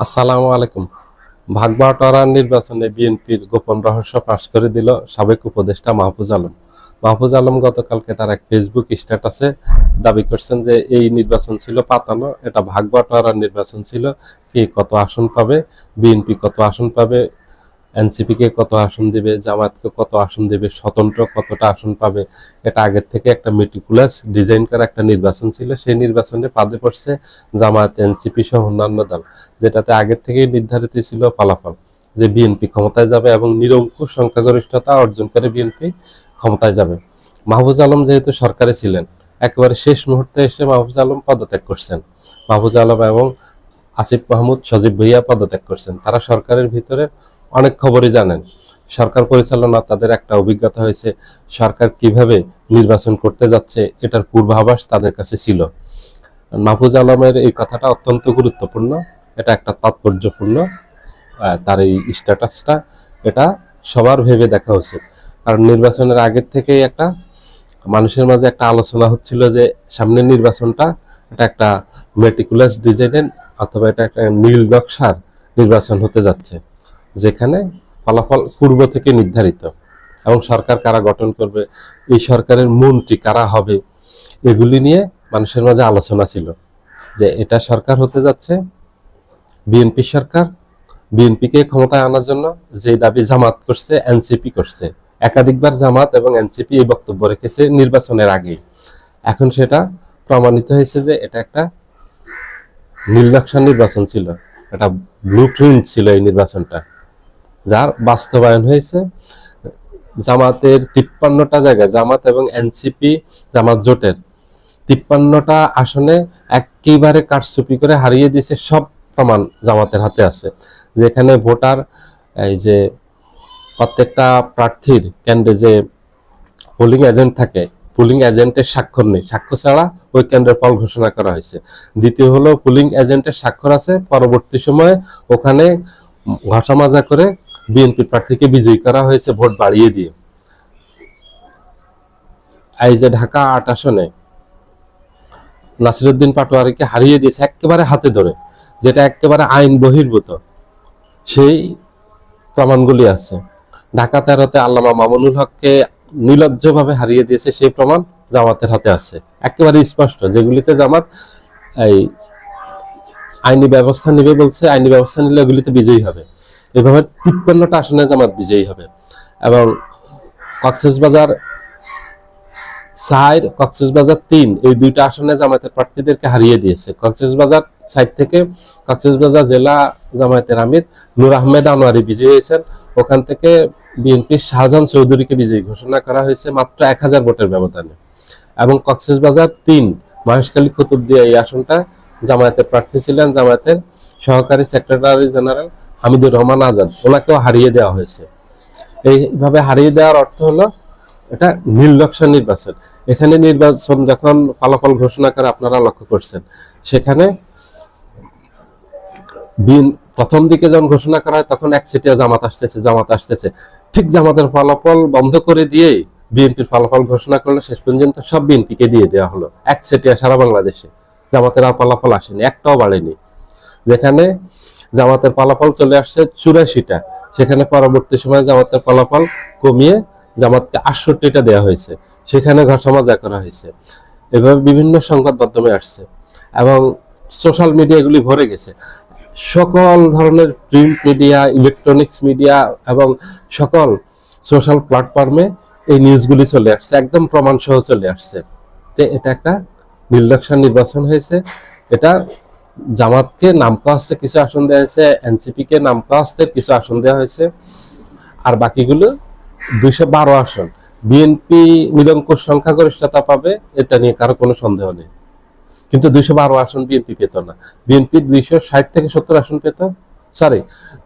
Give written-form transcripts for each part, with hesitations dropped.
আসসালামু আলাইকুম। ভাগ বাটোয়ারা নির্বাচনে বিএনপির গোপন রহস্য ফাঁস করে দিল সাবেক উপদেষ্টা মাহফুজ আলম। মাহফুজ আলম গতকালকে তার এক ফেসবুক স্ট্যাটাসে দাবি করছেন যে এই নির্বাচন ছিল পাতানো, এটা ভাগ বাটোয়ারার নির্বাচন ছিল। কে কত আসন পাবে, বিএনপি কত আসন পাবে, এনসিপিকে কত আসন দেবে, জামায়াতকে কত আসন দেবে, স্বতন্ত্র কতটা আসন পাবে, এটা আগের থেকে একটা মেটিকুলাস ডিজাইন করা একটা নির্বাচন ছিল। সেই নির্বাচনে বাদে পড়ছে জামায়াত, এনসিপি সহ অন্যান্য দল, যেটাতে আগের থেকেই নির্ধারিত ছিল ফলাফল যে বিএনপি ক্ষমতায় যাবে এবং নিরঙ্কুশ সংখ্যাগরিষ্ঠতা অর্জন করে বিএনপি ক্ষমতায় যাবে। মাহফুজ আলম যেহেতু সরকারে ছিলেন, একেবারে শেষ মুহূর্তে এসে মাহফুজ আলম পদত্যাগ করছেন। মাহফুজ আলম এবং আসিফ মাহমুদ, সজীব ভুইয়া পদত্যাগ করছেন। তারা সরকারের ভিতরে অনেক খবরই জানেন। সরকার পরিচালনা তাদের একটা অভিজ্ঞতা হয়েছে, সরকার কিভাবে নির্বাচন করতে যাচ্ছে এটার পূর্বাভাস তাদের কাছে ছিল। মাহফুজ আলমের এই কথাটা অত্যন্ত গুরুত্বপূর্ণ, এটা একটা তাৎপর্যপূর্ণ। তার এই স্ট্যাটাসটা এটা সবার ভেবে দেখা উচিত। কারণ নির্বাচনের আগের থেকেই একটা মানুষের মাঝে একটা আলোচনা হচ্ছিল যে সামনের নির্বাচনটা এটা একটা মেটিকুলাস ডিজাইনের অথবা এটা একটা নীল নকশার নির্বাচন হতে যাচ্ছে, যেখানে ফলাফল পূর্ব থেকে নির্ধারিত এবং সরকার কারা গঠন করবে, এই সরকারের মন্ত্রী কারা হবে, এগুলি নিয়ে মানুষের মাঝে আলোচনা ছিল যে এটা সরকার হতে যাচ্ছে বিএনপি সরকার। বিএনপিকে ক্ষমতায় আনার জন্য যে দাবি জামাত করছে, এনসিপি করছে, একাধিকবার জামাত এবং এনসিপি এই বক্তব্য রেখেছে নির্বাচনের আগে। এখন সেটা প্রমাণিত হয়েছে যে এটা একটা নীল নকশা নির্বাচন ছিল, একটা ব্লু প্রিন্ট ছিল এই নির্বাচনটা, যার বাস্তবায়ন হয়েছে। জামাতের 53টা জায়গায়, জামাত এবং এনসিপি জামাত জোটের 53টা আসনে একেবারে কারচুপি করে হারিয়ে দিয়েছে। সব প্রমাণ জামাতের হাতে আছে। যেখানে ভোটার, এই যে প্রত্যেকটা প্রার্থীর কেন্দ্রে যে পোলিং এজেন্ট থাকে, পুলিং এজেন্টের স্বাক্ষর নেই, স্বাক্ষর ছাড়া ওই কেন্দ্রের ফল ঘোষণা করা হয়েছে। দ্বিতীয় হলো পুলিং এজেন্টের স্বাক্ষর আছে, পরবর্তী সময়ে ওখানে ঘষামাজা করে বিএনপি প্রার্থীকে বিজয়ী করা হয়েছে ভোট বাড়িয়ে দিয়ে। এই যে ঢাকা ৮ আসনে নাসিরউদ্দিন পাটোয়ারিকে হারিয়ে দিয়েছে একেবারে হাতে ধরে, যেটা একেবারে আইন বহির্ভূত, সেই প্রমাণগুলি আছে। ঢাকা 13-তে আল্লামা মামুনুল হককে নির্লজ্জভাবে হারিয়ে দিয়েছে, সেই প্রমাণ জামাতের হাতে আছে একেবারে স্পষ্ট, যেগুলিতে জামাত এই আইনি ব্যবস্থা নেবে বলছে, আইনি ব্যবস্থা নিলে ওগুলিতে বিজয়ী হবে। এভাবে 53টা আসনে জামাত বিজয়ী হবে। এবং কক্সবাজার 4, কক্সবাজার 3, এই দুইটা আসনে জামায়াতের প্রার্থীদেরকে হারিয়ে দিয়েছে। কক্সবাজার সাইড থেকে কক্সবাজার জেলা জামায়াতের আমির নূর আহমেদ আনোয়ারি বিজয়ী হয়েছেন। ওখান থেকে বিএনপির শাহজাহান চৌধুরীকে বিজয়ী ঘোষণা করা হয়েছে মাত্র 1000 ভোটের ব্যবধানে। এবং কক্সবাজার 3 মহেশখালী কুতুবদিয়া, এই আসনটা জামায়াতের প্রার্থী ছিলেন জামায়াতের সহকারী সেক্রেটারি জেনারেল হামিদুর রহমান আজাদ, ওনাকেও হারিয়ে দেওয়া হয়েছে। এইভাবে হারিয়ে দেওয়ার অর্থ হলো এটা নীল নকশা নির্বাচন। এখানে নির্বাচন যখন ফলাফল ঘোষণা করে আপনারা লক্ষ্য করছেন, সেখানে প্রথম দিকে যখন ঘোষণা করা হয় তখন একচেটিয়া জামাত আসতেছে, জামাত আসতেছে, ঠিক জামাতের ফলাফল বন্ধ করে দিয়ে বিএনপির ফলাফল ঘোষণা করলো। শেষ পর্যন্ত সব বিএনপিকে দিয়ে দেওয়া হলো একচেটিয়া সারা বাংলাদেশে। জামাতের আর ফলাফল আসেনি, একটাও বাড়েনি। যেখানে জামাতের ফলাফল চলে আসছে 84টা, সেখানে পরবর্তী সময়ে জামাতের ফলাফল কমিয়ে জামাতকে 68টা দেওয়া হয়েছে, সেখানে ঘষামাজা করা হয়েছে। এভাবে বিভিন্ন সংবাদ মাধ্যমে আসছে এবং সোশ্যাল মিডিয়া এগুলি ভরে গেছে। সকল ধরনের প্রিন্ট মিডিয়া, ইলেকট্রনিক্স মিডিয়া এবং সকল সোশ্যাল প্ল্যাটফর্মে এই নিউজগুলি চলে আসছে, একদম প্রমাণ সহ চলে আসছে যে এটা একটা নীল নকশা নির্বাচন হয়েছে। এটা জামাতকে নামকাস্তে কিছু আসন দেওয়া হয়েছে, এনসিপিকে নামকাস্তের কিছু আসন দেওয়া হয়েছে, আর বাকিগুলো 212 আসন বিএনপি নিরঙ্কুশ সংখ্যাগরিষ্ঠতা পাবে, এটা নিয়ে কারো কোনো সন্দেহ নেই। কিন্তু 212 আসন বিএনপি পেত না। বিএনপি 260 থেকে 70 আসন পেত,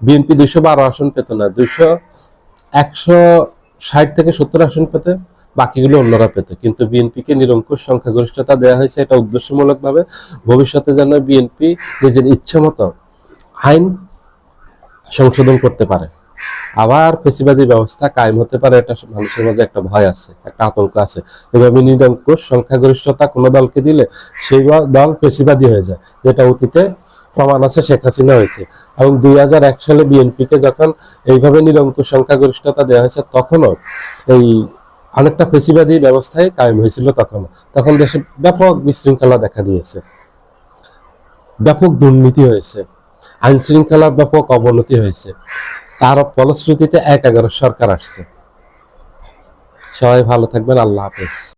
বিএনপি 212 আসন পেত না, 160 থেকে 70 আসন পেতে, বাকিগুলো অন্যরা পেত। কিন্তু বিএনপিকে নিরঙ্কুশ সংখ্যাগরিষ্ঠতা দেওয়া হয়েছে, এটা উদ্দেশ্যমূলকভাবে, ভবিষ্যতে যেন বিএনপি নিজের ইচ্ছা মতো আইন সংশোধন করতে পারে, আবার ফেসিবাদী ব্যবস্থা কায়েম হতে পারে, এটা মানুষের মাঝে একটা ভয় আছে, একটা আতঙ্ক আছে। এভাবে নিরঙ্কুশ সংখ্যাগরিষ্ঠতা কোনো দলকে দিলে সেই দল ফেসিবাদী হয়ে যায়, যেটা অতীতে প্রমাণ আছে শেখ হাসিনা হয়েছে। এবং 2001 সালে বিএনপিকে যখন এইভাবে নিরঙ্কুশ সংখ্যাগরিষ্ঠতা দেওয়া হয়েছে, তখনও এই অনেকটা ফেসিবাদী ব্যবস্থায় কায়েম হয়েছিল। তখন দেশে ব্যাপক বিশৃঙ্খলা দেখা দিয়েছে, ব্যাপক দুর্নীতি হয়েছে, আইন শৃঙ্খলার ব্যাপক অবনতি হয়েছে। তার ফলশ্রুতিতে 1/11 সরকার আসছে। সবাই ভালো থাকবেন, আল্লাহ হাফেজ।